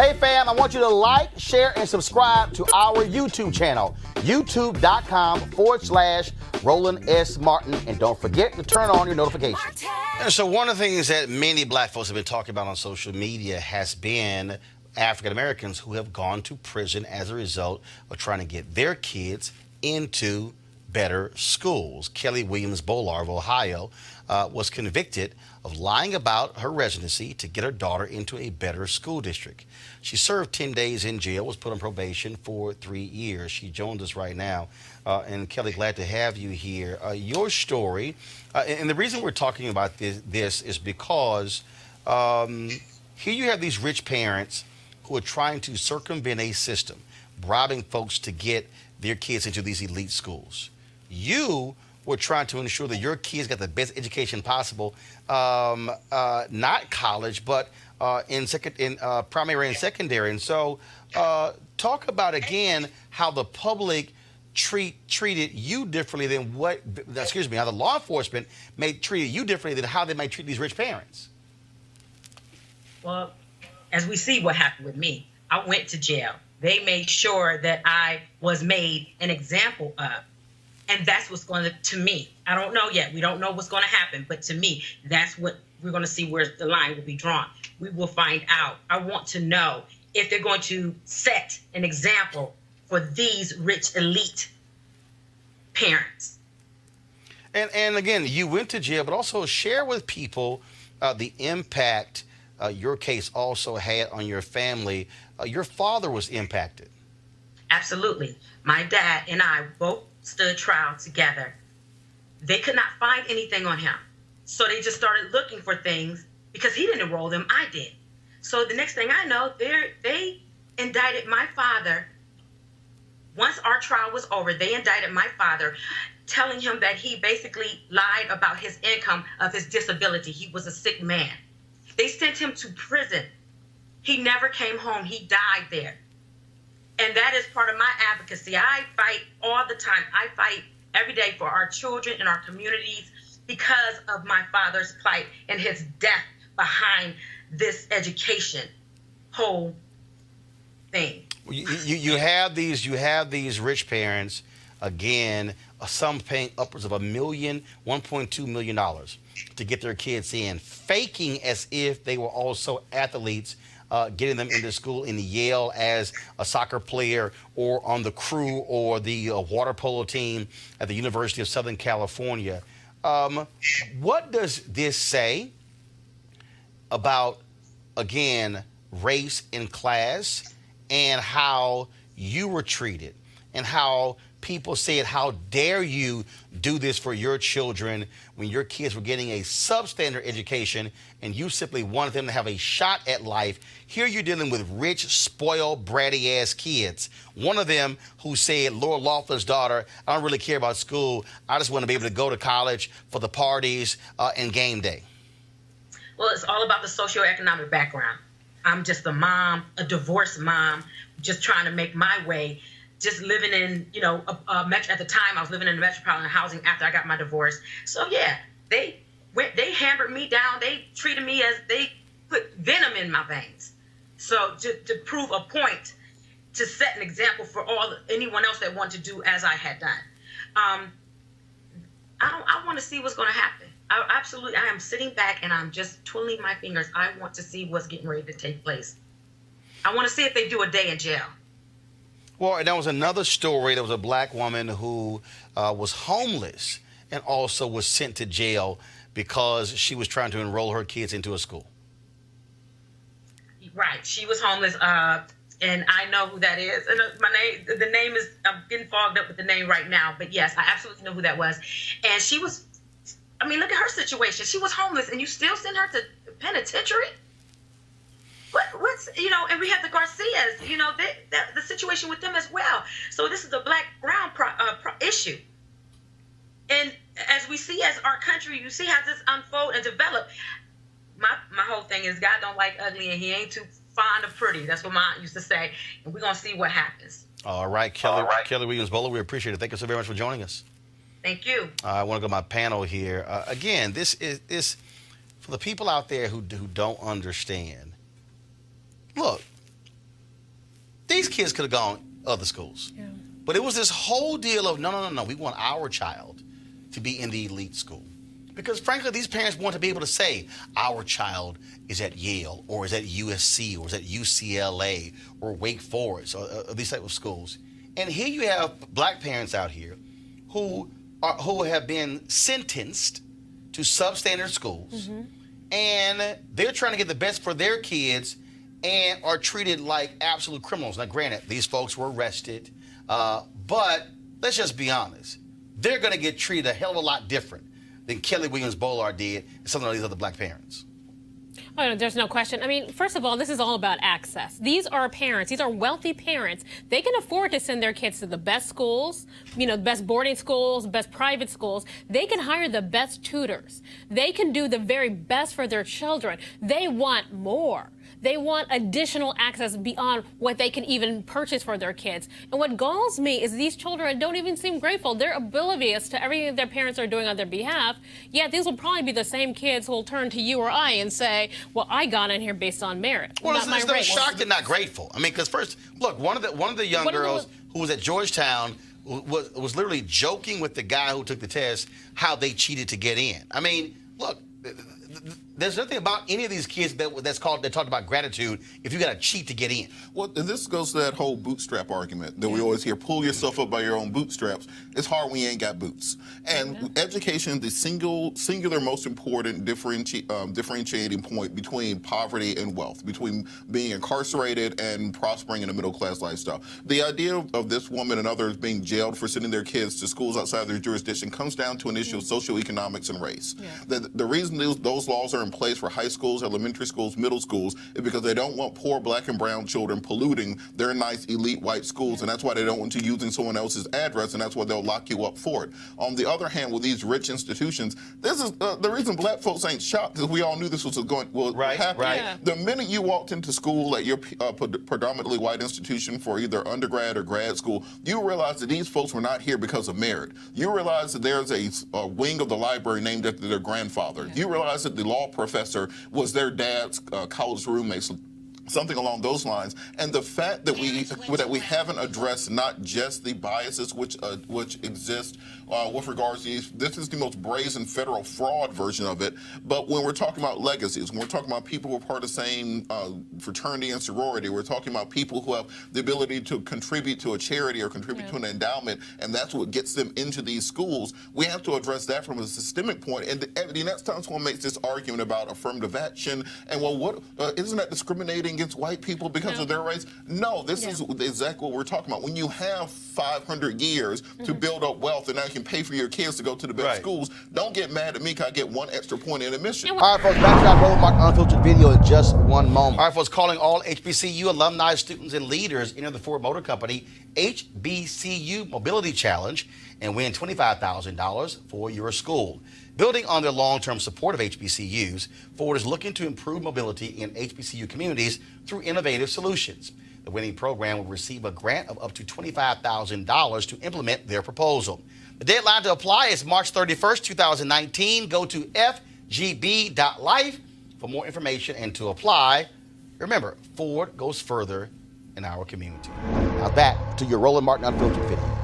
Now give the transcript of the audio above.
Hey fam, I want you to like, share, and subscribe to our YouTube channel, youtube.com/Roland S. Martin. And don't forget to turn on your notifications. And so one of the things that many black folks have been talking about on social media has been African Americans who have gone to prison as a result of trying to get their kids into better schools. Kelley Williams-Bolar of Ohio was convicted of lying about her residency to get her daughter into a better school district. She served 10 days in jail, was put on probation for 3 years. She joins us right now. And Kelley, glad to have you here. Your story, and the reason we're talking about this is because here you have these rich parents who are trying to circumvent a system, bribing folks to get their kids into these elite schools. You were trying to ensure that your kids got the best education possible, not college, but in primary and secondary. And so talk about, again, how the public treated you differently than how the law enforcement treated you differently than how they might treat these rich parents. Well, as we see what happened with me, I went to jail. They made sure that I was made an example of. And that's what's going to me. I don't know yet. We don't know what's going to happen. But to me, that's what we're going to see where the line will be drawn. We will find out. I want to know if they're going to set an example for these rich elite parents. And again, you went to jail, but also share with people the impact your case also had on your family. Your father was impacted. Absolutely. My dad and I both stood trial together. They could not find anything on him. So they just started looking for things because he didn't enroll them, I did. So the next thing I know, they indicted my father. Once our trial was over, they indicted my father, telling him that he basically lied about his income of his disability. He was a sick man. They sent him to prison. He never came home. He died there. And that is part of my advocacy. I fight all the time. I fight every day for our children and our communities because of my father's plight and his death behind this education whole thing. You have these rich parents, again, some paying upwards of $1.2 million to get their kids in, faking as if they were also athletes, getting them into school in Yale as a soccer player or on the crew or the water polo team at the University of Southern California. What does this say about, again, race and class and how you were treated and how people said, how dare you do this for your children when your kids were getting a substandard education and you simply wanted them to have a shot at life? Here you're dealing with rich, spoiled, bratty-ass kids. One of them who said, Lord Laughlin's daughter, I don't really care about school. I just want to be able to go to college for the parties and game day. Well, it's all about the socioeconomic background. I'm just a mom, a divorced mom, just trying to make my way. Just living in, at the time I was living in the metropolitan housing after I got my divorce. So yeah, they hammered me down. They treated me as they put venom in my veins. So to prove a point, to set an example for anyone else that wanted to do as I had done. I want to see what's going to happen. I am sitting back and I'm just twiddling my fingers. I want to see what's getting ready to take place. I want to see if they do a day in jail. Well, and there was another story. There was a black woman who was homeless and also was sent to jail because she was trying to enroll her kids into a school. Right. She was homeless, and I know who that is. And the name is, I'm getting fogged up with the name right now. But yes, I absolutely know who that was. And she was, look at her situation. She was homeless, and you still send her to penitentiary? And we have the Garcias, the situation with them as well. So this is a black brown issue. And as we see as our country, you see how this unfold and develop. My whole thing is God don't like ugly and he ain't too fond of pretty. That's what Mom used to say. And we're going to see what happens. All right, Kelley Williams-Bolar, we appreciate it. Thank you so very much for joining us. Thank you. I want to go to my panel here. Again, this is for the people out there who don't understand. Look, these kids could have gone other schools. Yeah. But it was this whole deal of, no, we want our child to be in the elite school. Because frankly, these parents want to be able to say, our child is at Yale, or is at USC, or is at UCLA, or Wake Forest, or these type of schools. And here you have black parents out here who have been sentenced to substandard schools, and they're trying to get the best for their kids and are treated like absolute criminals. Now, granted, these folks were arrested, but let's just be honest. They're going to get treated a hell of a lot different than Kelley Williams-Bolar did and some of these other black parents. Oh, no, there's no question. I mean, first of all, this is all about access. These are parents. These are wealthy parents. They can afford to send their kids to the best schools, the best boarding schools, best private schools. They can hire the best tutors. They can do the very best for their children. They want more. They want additional access beyond what they can even purchase for their kids. And what galls me is these children don't even seem grateful. They're oblivious to everything their parents are doing on their behalf. Yet these will probably be the same kids who will turn to you or I and say, well, I got in here based on merit. Well, it's no shock they're not grateful. I mean, because first, look, one of the young girls who was at Georgetown was literally joking with the guy who took the test how they cheated to get in. I mean, look, there's nothing about any of these kids they talked about gratitude if you got to cheat to get in. Well, and this goes to that whole bootstrap argument that we always hear, pull yourself up by your own bootstraps. It's hard when you ain't got boots. And education, the singular most important differentiating point between poverty and wealth, between being incarcerated and prospering in a middle-class lifestyle. The idea of this woman and others being jailed for sending their kids to schools outside their jurisdiction comes down to an issue of socioeconomics and race. Yeah. The reason those laws are in place for high schools, elementary schools, middle schools is because they don't want poor black and brown children polluting their nice elite white schools, and that's why they don't want you using someone else's address, and that's why they'll lock you up for it. On the other hand, with these rich institutions, this is the reason black folks ain't shocked, because we all knew this was going to happen. Right. Yeah. The minute you walked into school at your predominantly white institution for either undergrad or grad school, you realized that these folks were not here because of merit. You realized that there's a wing of the library named after their grandfather. Yeah. You realized that the law professor was their dad's college roommates, something along those lines. And the fact that we haven't addressed not just the biases which exist with regards to this is the most brazen federal fraud version of it. But when we're talking about legacies, when we're talking about people who are part of the same fraternity and sorority, we're talking about people who have the ability to contribute to a charity or contribute to an endowment, and that's what gets them into these schools. We have to address that from a systemic point. And the next time someone makes this argument about affirmative action, and well, what isn't that discriminating against white people because of their race? No, this is exactly what we're talking about. When you have 500 years to build up wealth and now you can pay for your kids to go to the best schools, don't get mad at me because I get 1 extra point in admission. All right, folks, back to our Roland Martin Unfiltered video in just one moment. All right, folks, calling all HBCU alumni, students, and leaders into the Ford Motor Company HBCU Mobility Challenge and win $25,000 for your school. Building on their long-term support of HBCUs, Ford is looking to improve mobility in HBCU communities through innovative solutions. The winning program will receive a grant of up to $25,000 to implement their proposal. The deadline to apply is March 31st, 2019. Go to FGB.Life for more information and to apply. Remember, Ford goes further in our community. Now back to your Roland Martin Unfiltered video.